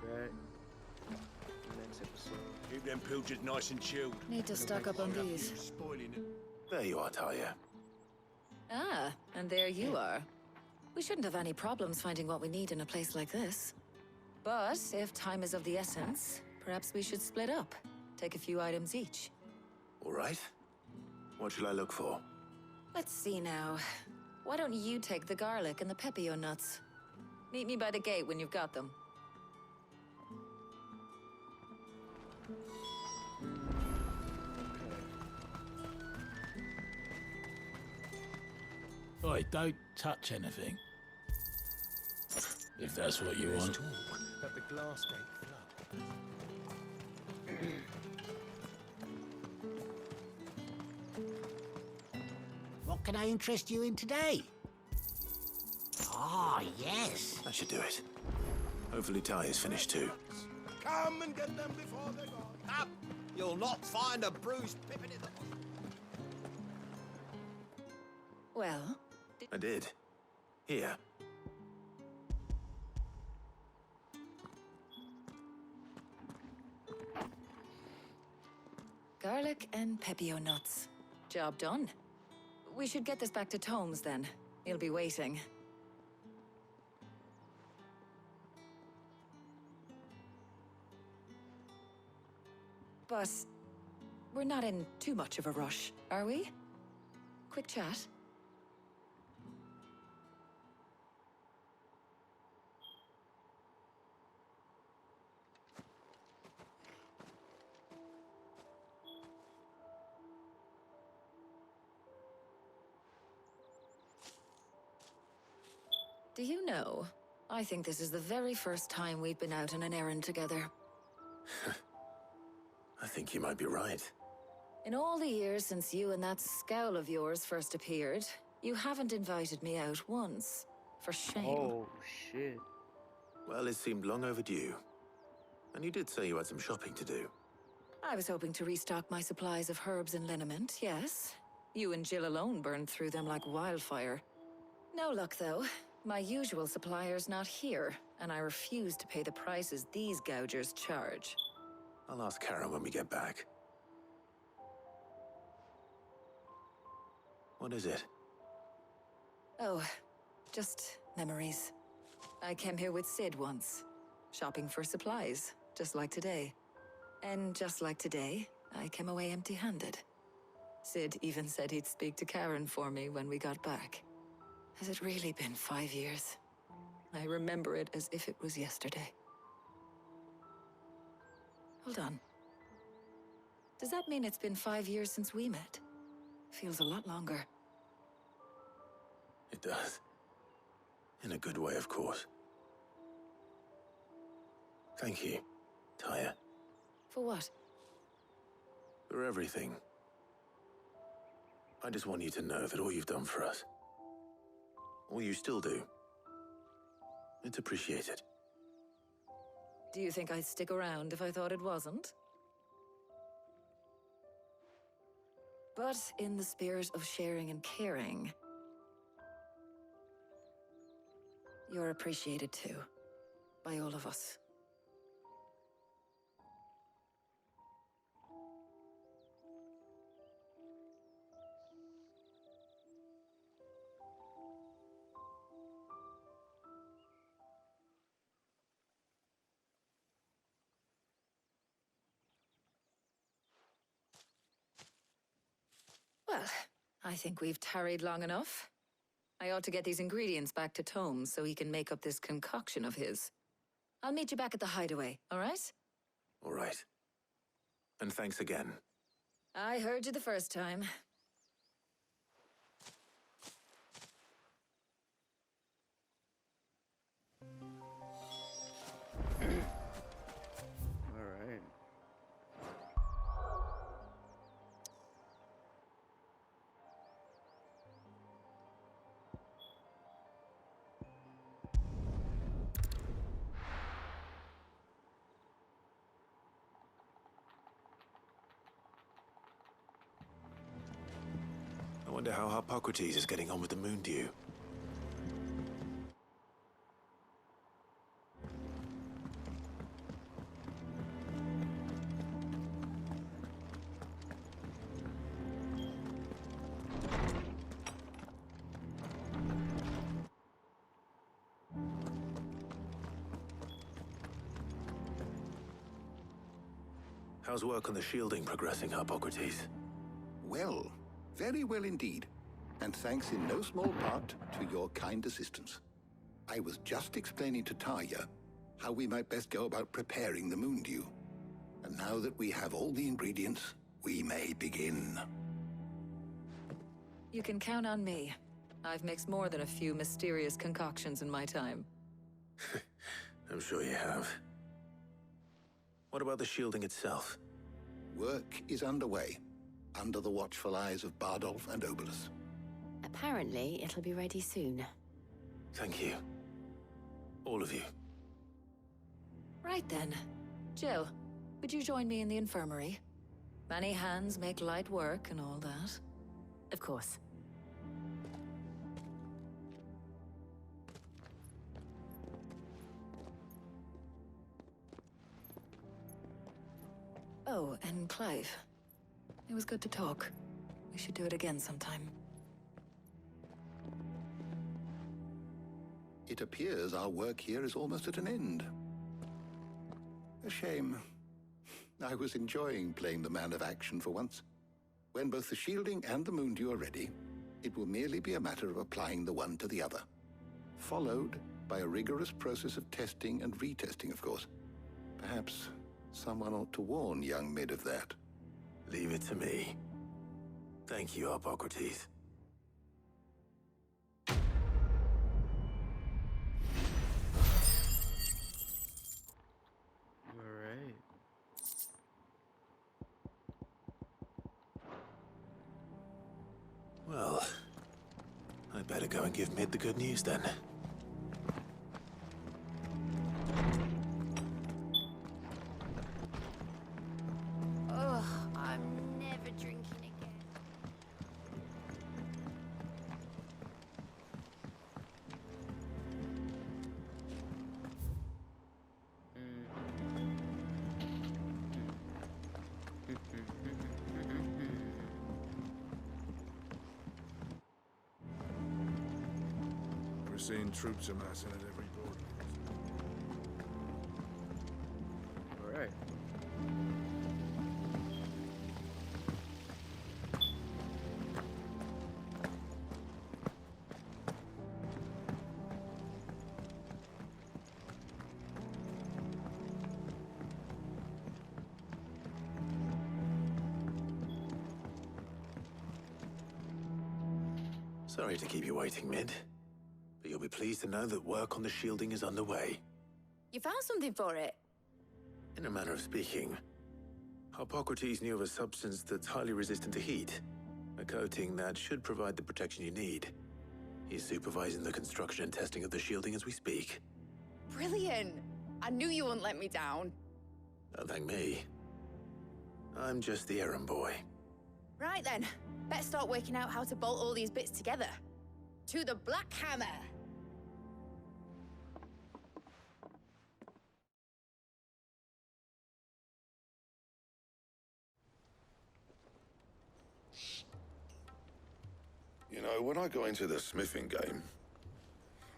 Right. Next episode. Keep them pilchards nice and chilled. Need to stock up on these. Spoiling it. There you are, Talia. Ah, and there you are. We shouldn't have any problems finding what we need in a place like this. But if time is of the essence, perhaps we should split up. Take a few items each. All right. What shall I look for? Let's see now. Why don't you take the garlic and the pepio nuts? Meet me by the gate when you've got them. Oi, don't touch anything. If that's what you want. Talk that the glass gate flood. What can I interest you in today? Ah, yes. That should do it. Hopefully Talia's finished too. Come and get them before they're gone. Come! You'll not find a bruised pippin in the... Well, I did. Here. garlic and pepio nuts. Job done. We should get this back to Tomes then. He'll be waiting. But we're not in too much of a rush, are we? Quick chat. Do you know, I think this is the very first time we've been out on an errand together. I think you might be right. In all the years since you and that scowl of yours first appeared, you haven't invited me out once. For shame. Oh, shit. Well, it seemed long overdue. And you did say you had some shopping to do. I was hoping to restock my supplies of herbs and liniment, yes. You and Jill alone burned through them like wildfire. No luck, though. My usual supplier's not here, and I refuse to pay the prices these gougers charge. I'll ask Karen when we get back. What is it? Oh, just memories. I came here with Sid once, shopping for supplies, just like today. And just like today, I came away empty-handed. Sid even said he'd speak to Karen for me when we got back. Has it really been 5 years? I remember it as if it was yesterday. Hold on. Does that mean it's been 5 years since we met? Feels a lot longer. It does. In a good way, of course. Thank you, Taya, For what? for everything. I just want you to know that all you've done for us, all you still do, it's appreciated. Do you think I'd stick around if I thought it wasn't? But in the spirit of sharing and caring, you're appreciated too, by all of us. Well, I think we've tarried long enough. I ought to get these ingredients back to Tomes so he can make up this concoction of his. I'll meet you back at the hideaway, all right? All right. And thanks again. I heard you the first time. All right. I wonder how Hippocrates is getting on with the moon dew. How's work on the shielding progressing, Hippocrates? Well, very well indeed. And thanks in no small part to your kind assistance. I was just explaining to Tarja how we might best go about preparing the moon dew. And now that we have all the ingredients, we may begin. You can count on me. I've mixed more than a few mysterious concoctions in my time. I'm sure you have. What about the shielding itself? Work is underway, under the watchful eyes of Bardolph and Obolus. Apparently, it'll be ready soon. Thank you. All of you. Right then. Jill, would you join me in the infirmary? Many hands make light work and all that. Of course. Oh, and Clive. It was good to talk. We should do it again sometime. It appears our work here is almost at an end. A shame. I was enjoying playing the man of action for once. When both the shielding and the moon dew are ready, it will merely be a matter of applying the one to the other. Followed by a rigorous process of testing and retesting, of course. Perhaps someone ought to warn young Mid of that. Leave it to me. Thank you, Hippocrates. Alright. Well, I'd better go and give Mid the good news then. Ugh, I'm never drinking again. We're seeing troops amassing at every border. Alright. Sorry to keep you waiting, Mid. But you'll be pleased to know that work on the shielding is underway. You found something for it? In a manner of speaking, Hippocrates knew of a substance that's highly resistant to heat. A coating that should provide the protection you need. He's supervising the construction and testing of the shielding as we speak. Brilliant! I knew you wouldn't let me down. Don't thank me. I'm just the errand boy. Right then, better start working out how to bolt all these bits together. To the Black Hammer! You know, when I got into the smithing game,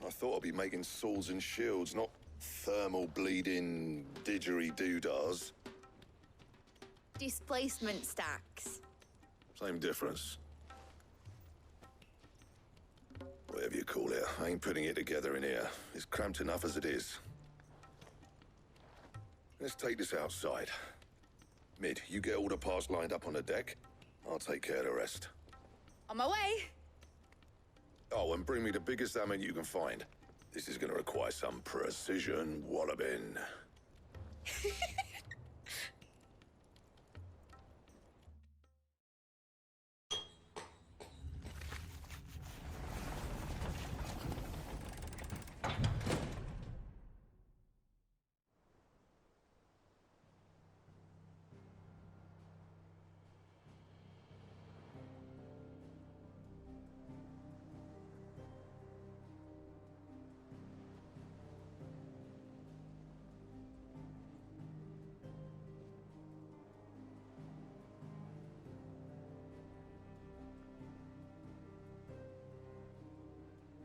I thought I'd be making swords and shields, not thermal bleeding didgeridoo-dahs. Displacement stacks. Same difference. Whatever you call it, I ain't putting it together in here. It's cramped enough as it is. Let's take this outside. Mid, you get all the parts lined up on the deck. I'll take care of the rest. On my way! Oh, and bring me the biggest hammer you can find. This is gonna require some precision walloping.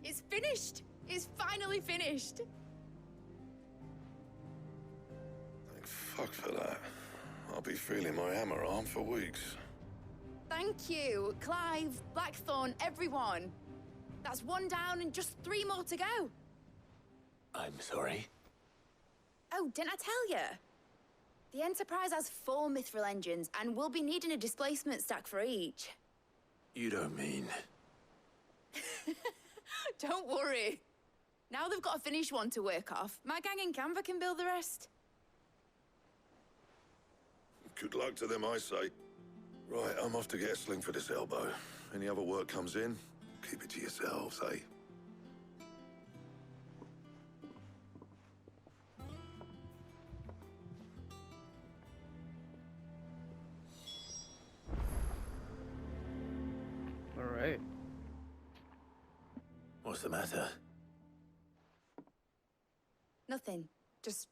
It's finished! It's finally finished! Thank fuck for that. I'll be feeling my hammer arm for weeks. Thank you, Clive, Blackthorn, everyone. That's one down and just 3 more to go. I'm sorry. Oh, didn't I tell you? The Enterprise has 4 mithril engines, and we'll be needing a displacement stack for each. You don't mean... Don't worry. Now they've got a finished one to work off, my gang in Canva can build the rest. Good luck to them, I say. Right, I'm off to get a sling for this elbow. Any other work comes in, keep it to yourselves, eh? All right. What's the matter? Nothing. Just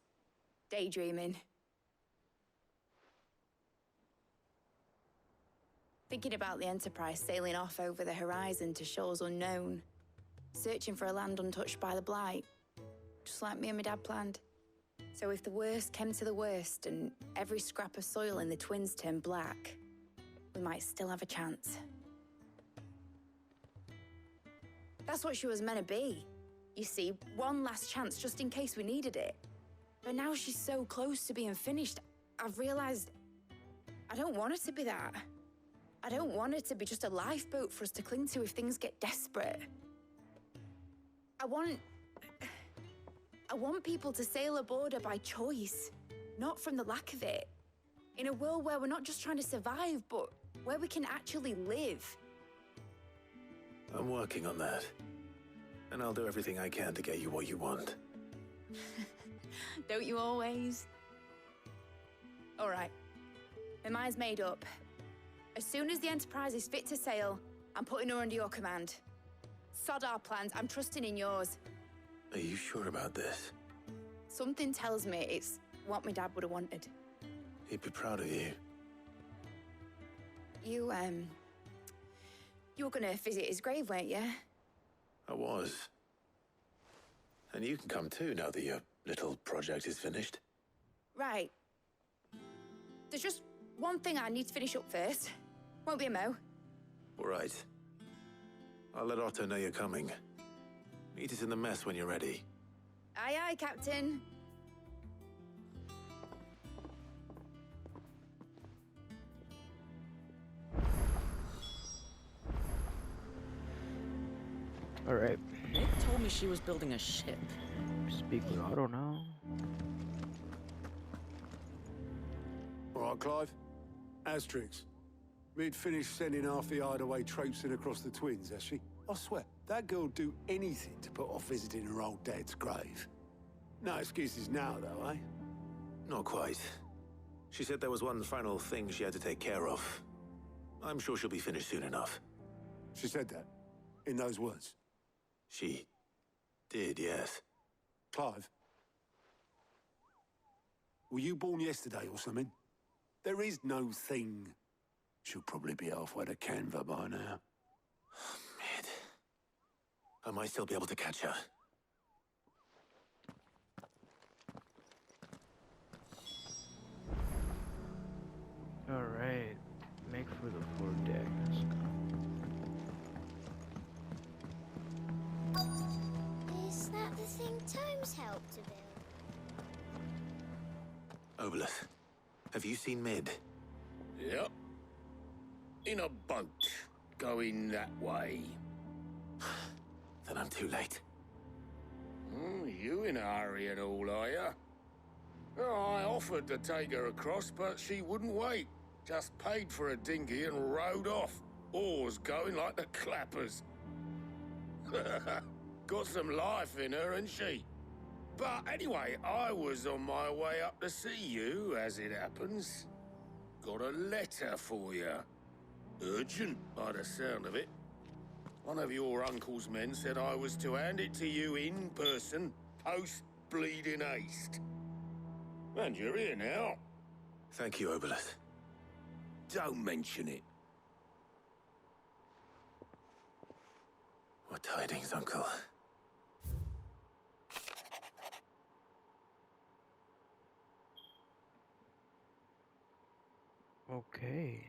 daydreaming. Thinking about the Enterprise sailing off over the horizon to shores unknown. Searching for a land untouched by the Blight. Just like me and my dad planned. So if the worst came to the worst and every scrap of soil in the Twins turned black, we might still have a chance. That's what she was meant to be. You see, one last chance just in case we needed it. But now she's so close to being finished, I've realized I don't want her to be that. I don't want her to be just a lifeboat for us to cling to if things get desperate. I want people to sail aboard her by choice, not from the lack of it. In a world where we're not just trying to survive, but where we can actually live. I'm working on that. And I'll do everything I can to get you what you want. Don't you always? All right. My mind's made up. As soon as the Enterprise is fit to sail, I'm putting her under your command. Sod our plans, I'm trusting in yours. Are you sure about this? Something tells me it's what my dad would have wanted. He'd be proud of you. You were gonna visit his grave, weren't you? I was. And you can come too now that your little project is finished. Right. There's just one thing I need to finish up first. Won't be a mo. All right. I'll let Otto know you're coming. Meet us in the mess when you're ready. Aye, aye, Captain. All right. Nick told me she was building a ship. Speak with Otto now. All right, Clive. Asterix. We'd finished sending half the hideaway traipsing across the Twins, has she? I swear, that girl'd do anything to put off visiting her old dad's grave. No excuses now, though, eh? Not quite. She said there was one final thing she had to take care of. I'm sure she'll be finished soon enough. She said that? In those words? She did, yes. Clive? Were you born yesterday or something? There is no thing. She'll probably be halfway to Canva by now. Mid. I might still be able to catch her. All right. Make for the foredecks. Is that the thing Tomes helped to build? Obolus, have you seen Mid? Yep. In a boat, going that way. Then I'm too late. You in a hurry and all, are ya? Oh, I offered to take her across, but she wouldn't wait. Just paid for a dinghy and rowed off. Oars going like the clappers. Got some life in her, ain't she? But anyway, I was on my way up to see you, as it happens. Got a letter for you. Urgent, by the sound of it. One of your uncle's men said I was to hand it to you in person, post-bleeding haste. And you're here now. Thank you, Obolus. Don't mention it. What tidings, Uncle? Okay.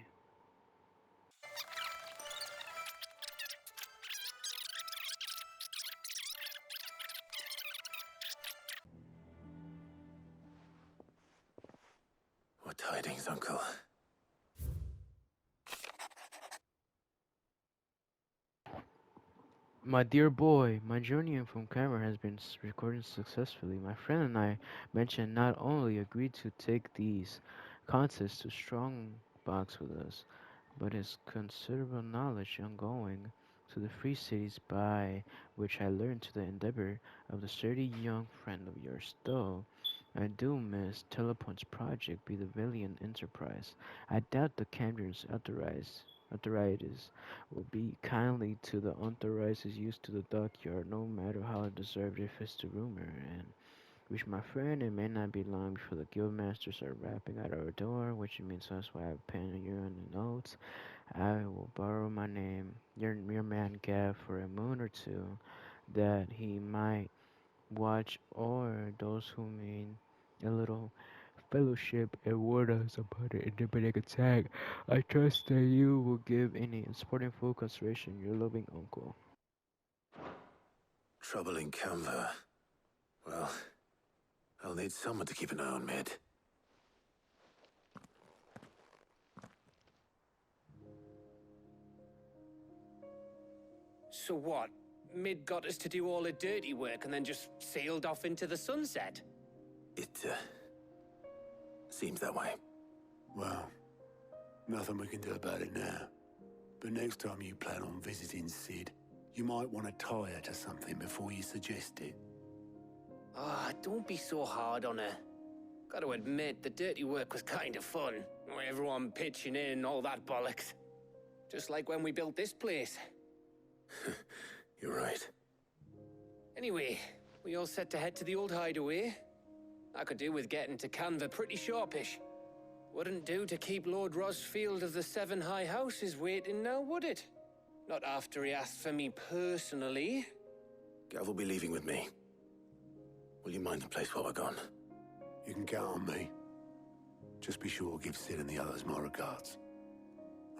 What tidings, Uncle? My dear boy, my journey from camera has been recorded successfully. My friend and I mentioned not only agreed to take these contests to Strongbox with us, but his considerable knowledge ongoing to the free cities by which I learned to the endeavor of the sturdy young friend of yours, though I do miss Telepoint's project be the valiant enterprise. I doubt the Camden's authorities will be kindly to the authorities used to the dockyard, no matter how deserved if it's the rumor, and which my friend, it may not be long before the guildmasters are rapping at our door, which means that's why I pen you in the notes. I will borrow my name, your man Gav, for a moon or two, that he might watch o'er those who mean a little fellowship and warn us about the independent attack. I trust that you will give any sporting full consideration your loving uncle. Trouble in Canva. Well, I'll need someone to keep an eye on Mid. So what? Mid got us to do all the dirty work and then just sailed off into the sunset? It, seems that way. Well, nothing we can do about it now. But next time you plan on visiting Sid, you might want to tie her to something before you suggest it. Ah, don't be so hard on her. Gotta admit, the dirty work was kind of fun. Everyone pitching in and all that bollocks. Just like when we built this place. You're right. Anyway, we all set to head to the old hideaway. I could do with getting to Canva pretty sharpish. Wouldn't do to keep Lord Rosfield of the Seven High Houses waiting now, would it? Not after he asked for me personally. Gav will be leaving with me. Will you mind the place while we're gone? You can count on me. Just be sure to give Sid and the others my regards.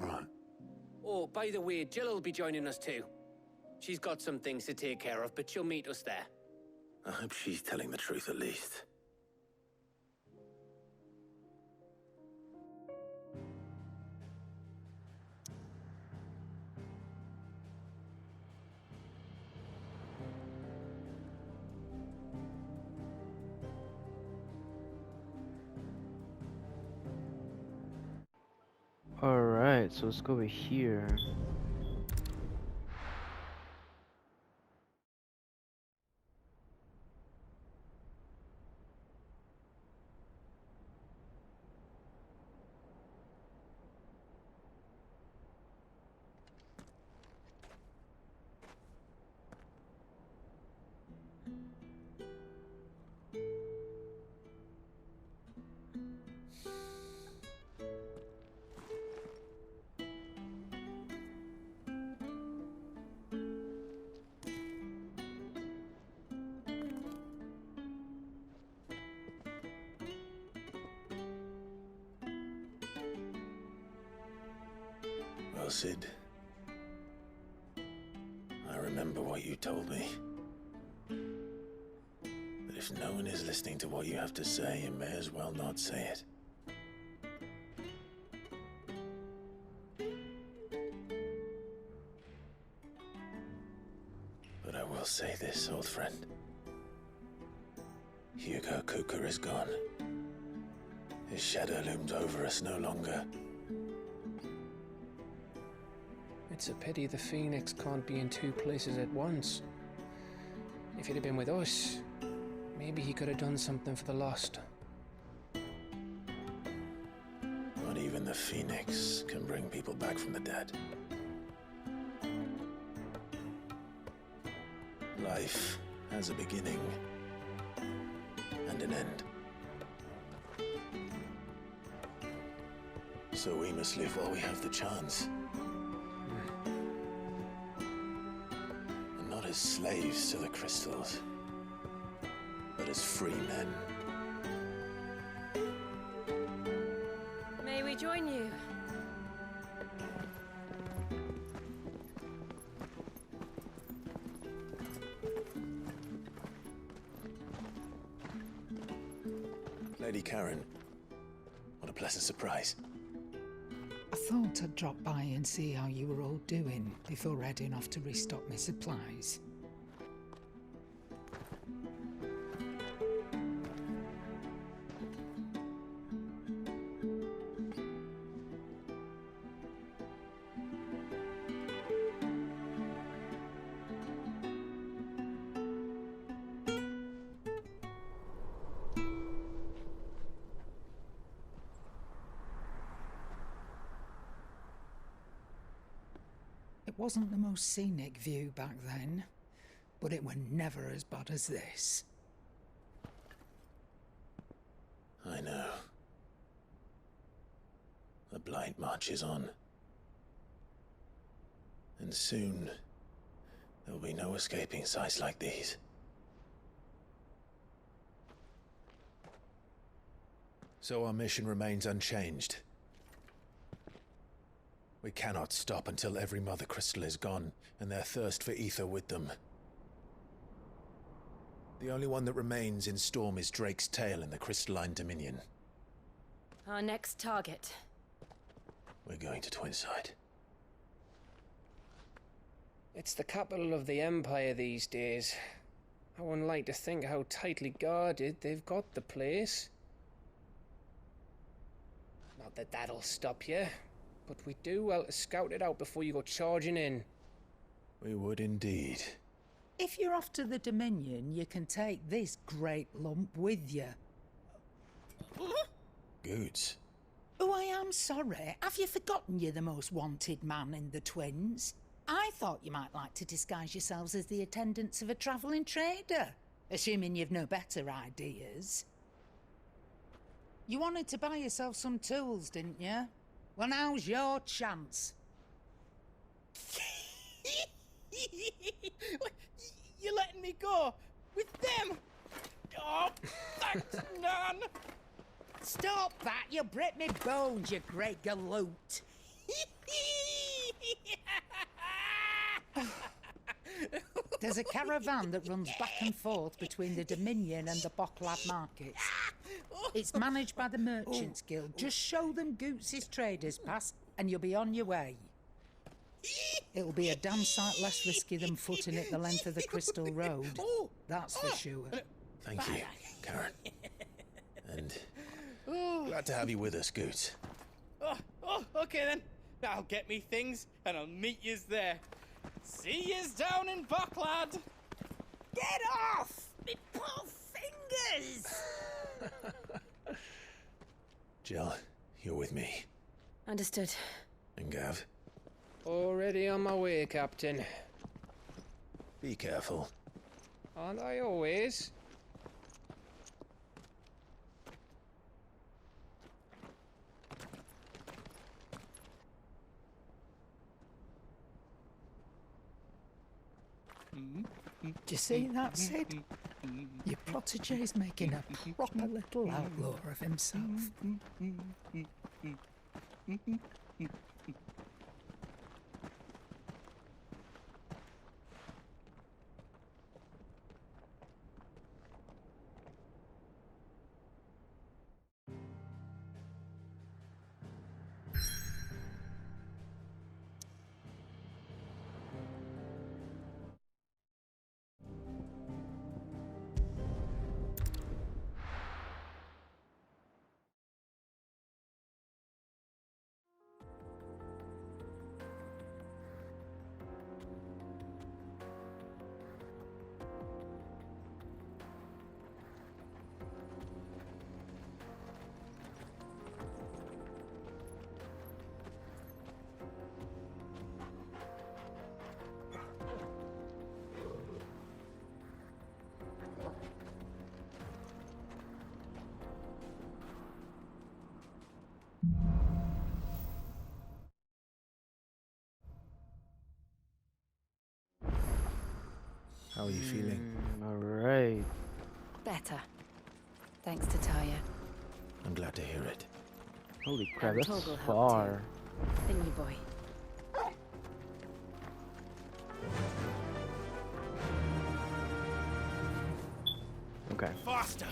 All right. Oh, by the way, Jill will be joining us too. She's got some things to take care of, but she'll meet us there. I hope she's telling the truth at least. Alright, so let's go over here. Well, Sid, I remember what you told me. That if no one is listening to what you have to say, you may as well not say it. But I will say this, old friend. Hugo Cooker is gone. His shadow looms over us no longer. It's a pity the Phoenix can't be in two places at once. If he'd have been with us, maybe he could have done something for the lost. Not even the Phoenix can bring people back from the dead. Life has a beginning and an end. So we must live while we have the chance. And not as slaves to the crystals, but as free men. May we join you. Lady Karen, what a pleasant surprise. I thought I'd drop by and see how you were all doing before heading off to restock my supplies. It wasn't the most scenic view back then, but it were never as bad as this. I know. The Blight marches on. And soon, there'll be no escaping sights like these. So our mission remains unchanged. We cannot stop until every Mother Crystal is gone, and their thirst for ether with them. The only one that remains in Storm is Drake's tail in the Crystalline Dominion. Our next target. We're going to Twinside. It's the capital of the Empire these days. I wouldn't like to think how tightly guarded they've got the place. Not that that'll stop you, but we do well to scout it out before you go charging in. We would indeed. If you're off to the Dominion, you can take this great lump with you. Goods. Oh, I am sorry. Have you forgotten you're the most wanted man in the Twins? I thought you might like to disguise yourselves as the attendants of a travelling trader, assuming you've no better ideas. You wanted to buy yourself some tools, didn't you? Well, now's your chance. You're letting me go with them? Oh, thanks, Nan. Stop that! You'll break me bones, you great galoot. There's a caravan that runs back and forth between the Dominion and the Bocklad markets. It's managed by the Merchants Guild. Just show them Goots' traders pass and you'll be on your way. It'll be a damn sight less risky than footing it the length of the Crystal Road. That's for sure. Thank you, Karen. And glad to have you with us, Goots. Okay then. I'll get me things and I'll meet yous there. See yous down in Bocklad. Get off! Me poor fingers! Jill, you're with me. Understood. And Gav? Already on my way, Captain. Be careful. Aren't I always? Do you see that, Sid? Your protégé's making a proper little outlaw of himself. How are you feeling? Alright. Better. Thanks to Taya. I'm glad to hear it. Holy crap, And that's Toggle helped far. too. Thingy boy. Okay. Faster!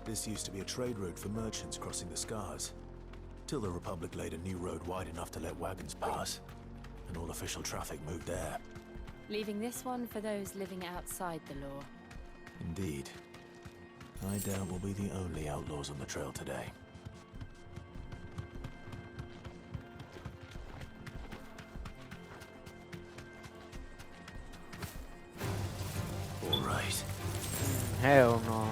This used to be a trade route for merchants crossing the Scars, till the Republic laid a new road wide enough to let wagons pass, and all official traffic moved there. Leaving this one for those living outside the law. Indeed. I doubt we'll be the only outlaws on the trail today. All right. Hell no.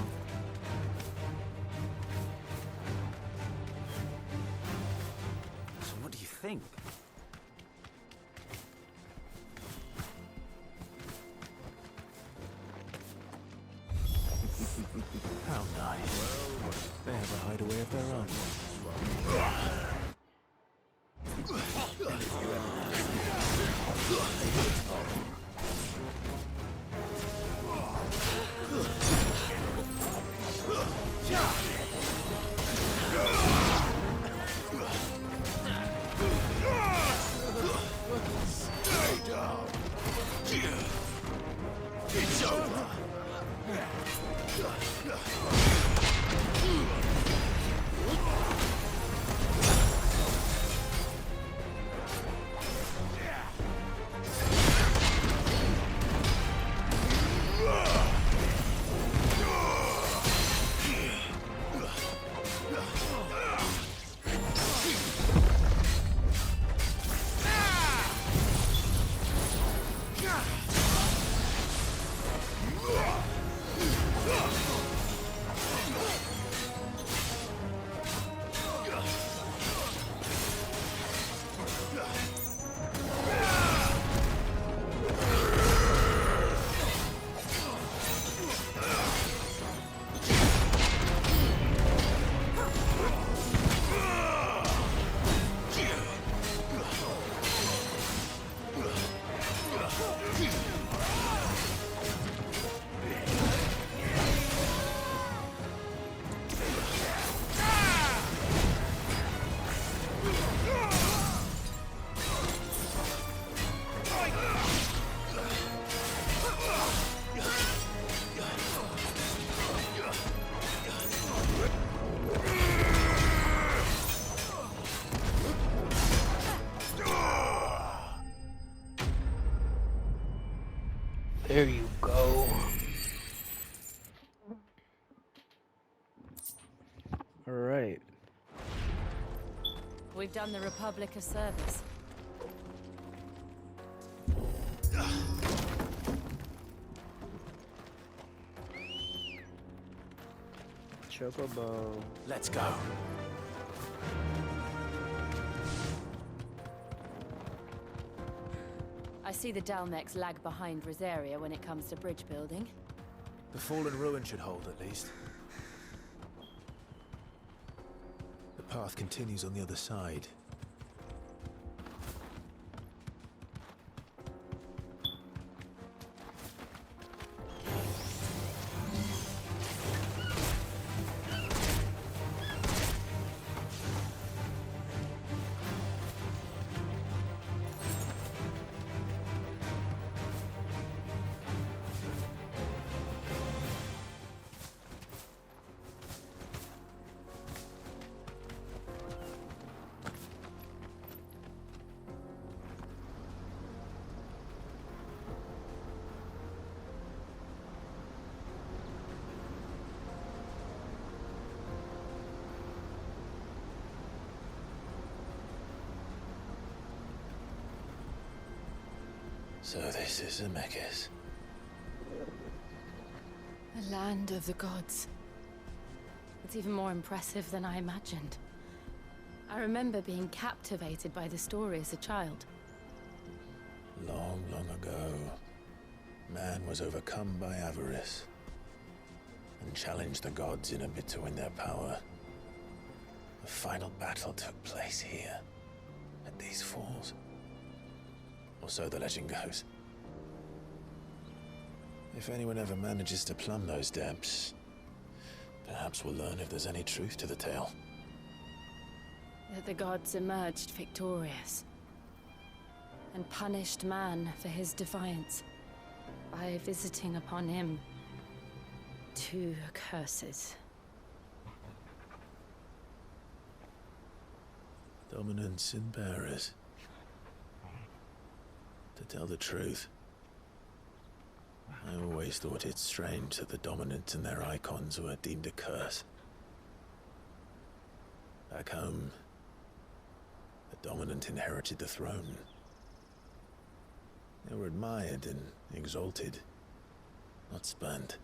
So what do you think? How nice. They have a hideaway of their own. Stay down. It's over. There you go. Alright. We've done the Republic a service. Chocobo. Let's go. I see the Dalmex lag behind Rosaria when it comes to bridge building. The fallen ruin should hold, at least. The path continues on the other side. So this is Zemeckis. The land of the gods. It's even more impressive than I imagined. I remember being captivated by the story as a child. Long, long ago, man was overcome by avarice and challenged the gods in a bid to win their power. The final battle took place here, at these falls. Or so the legend goes. If anyone ever manages to plumb those depths, perhaps we'll learn if there's any truth to the tale. That the gods emerged victorious and punished man for his defiance by visiting upon him 2 curses. Dominants and bearers. To tell the truth, I always thought it strange that the dominant and their icons were deemed a curse. Back home, the dominant inherited the throne. They were admired and exalted, not spurned.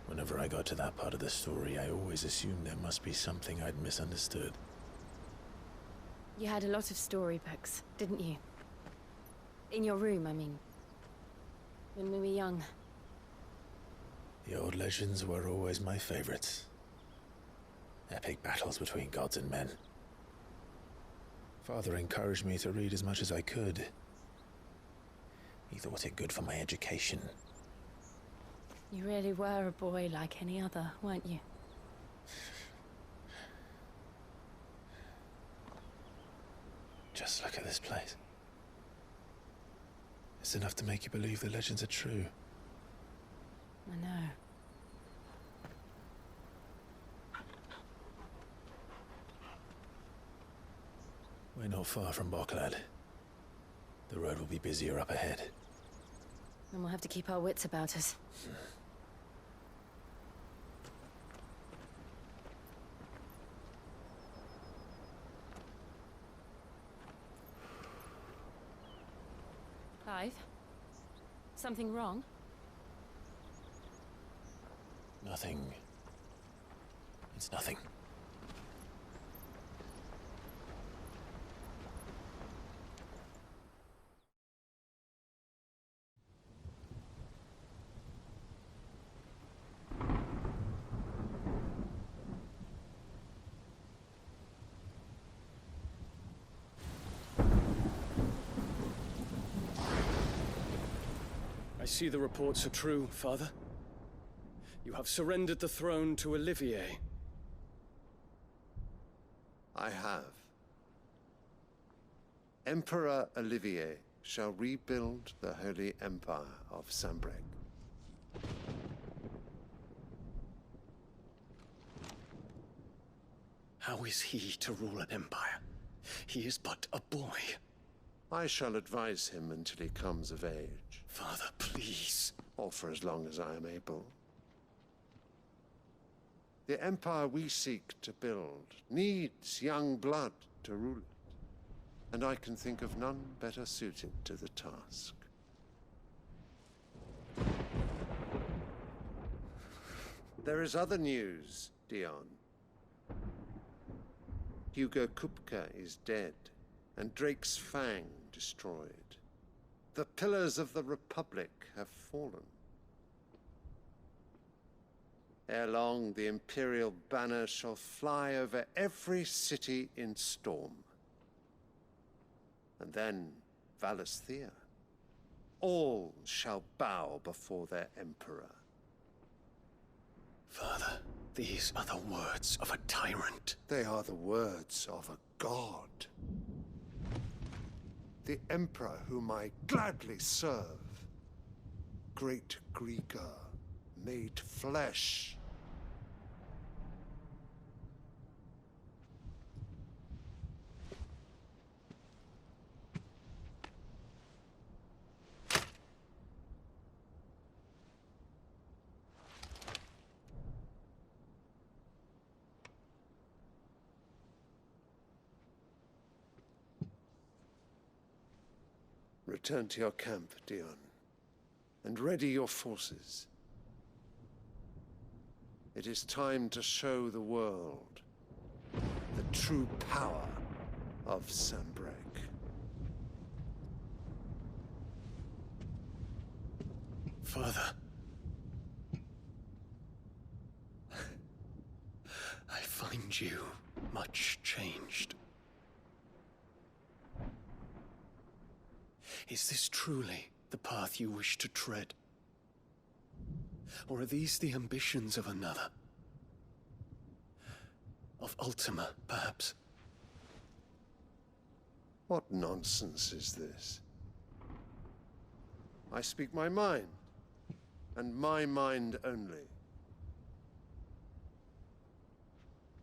Whenever I got to that part of the story, I always assumed there must be something I'd misunderstood. You had a lot of storybooks, didn't you? In your room, I mean. When we were young. The old legends were always my favorites. Epic battles between gods and men. Father encouraged me to read as much as I could. He thought it good for my education. You really were a boy like any other, weren't you? Just look at this place. It's enough to make you believe the legends are true. I know. We're not far from Boklad. The road will be busier up ahead. Then we'll have to keep our wits about us. Clive? Something wrong? Nothing. It's nothing. I see the reports are true, Father. You have surrendered the throne to Olivier. I have. Emperor Olivier shall rebuild the Holy Empire of Sanbreque. How is he to rule an empire? He is but a boy. I shall advise him until he comes of age. Father, please. Or for as long as I am able. The empire we seek to build needs young blood to rule it, and I can think of none better suited to the task. There is other news, Dion. Hugo Kupka is dead, and Drake's Fang destroyed. The pillars of the Republic have fallen. Ere long, the Imperial banner shall fly over every city in Storm. And then, Valisthea. All shall bow before their Emperor. Father, these are the words of a tyrant. They are the words of a god. The Emperor whom I gladly serve. Great Greeker, made flesh. Return to your camp, Dion, and ready your forces. It is time to show the world the true power of Sanbreque. Father. I find you much changed. Is this truly the path you wish to tread? Or are these the ambitions of another? Of Ultima, perhaps? What nonsense is this? I speak my mind, and my mind only.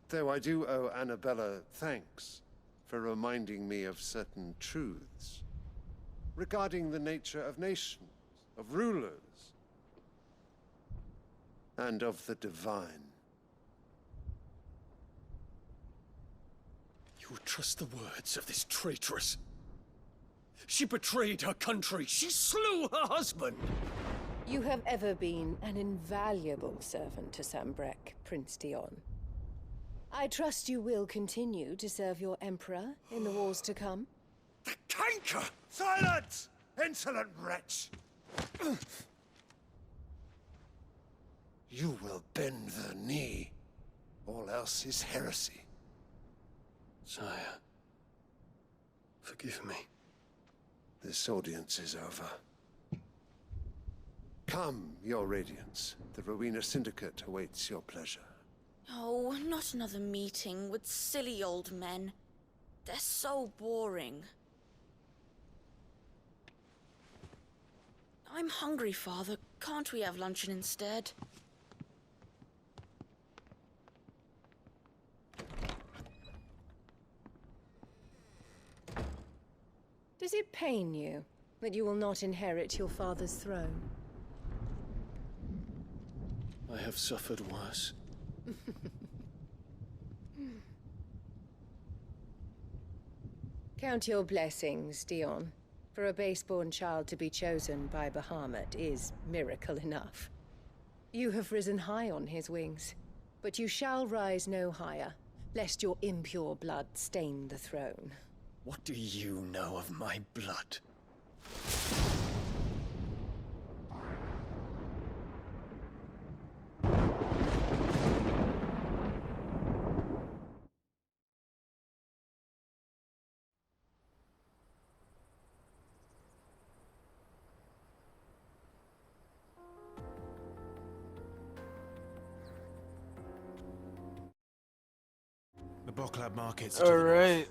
Though I do owe Annabella thanks for reminding me of certain truths regarding the nature of nations, of rulers, and of the divine. You would trust the words of this traitress? She betrayed her country. She slew her husband. You have ever been an invaluable servant to Sambrek, Prince Dion. I trust you will continue to serve your Emperor in the wars to come. The canker! Silence! Insolent wretch! You will bend the knee. All else is heresy. Sire, forgive me. This audience is over. Come, your Radiance. The Rowena Syndicate awaits your pleasure. Oh, not another meeting with silly old men. They're so boring. I'm hungry, Father. Can't we have luncheon instead? Does it pain you that you will not inherit your father's throne? I have suffered worse. Count your blessings, Dion. For a base-born child to be chosen by Bahamut is miracle enough. You have risen high on his wings, but you shall rise no higher, lest your impure blood stain the throne. What do you know of my blood? The Boklab market's Alright.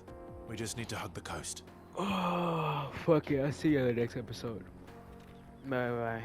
We just need to hug the coast. Oh, fuck it. I'll see you in the next episode. Bye bye.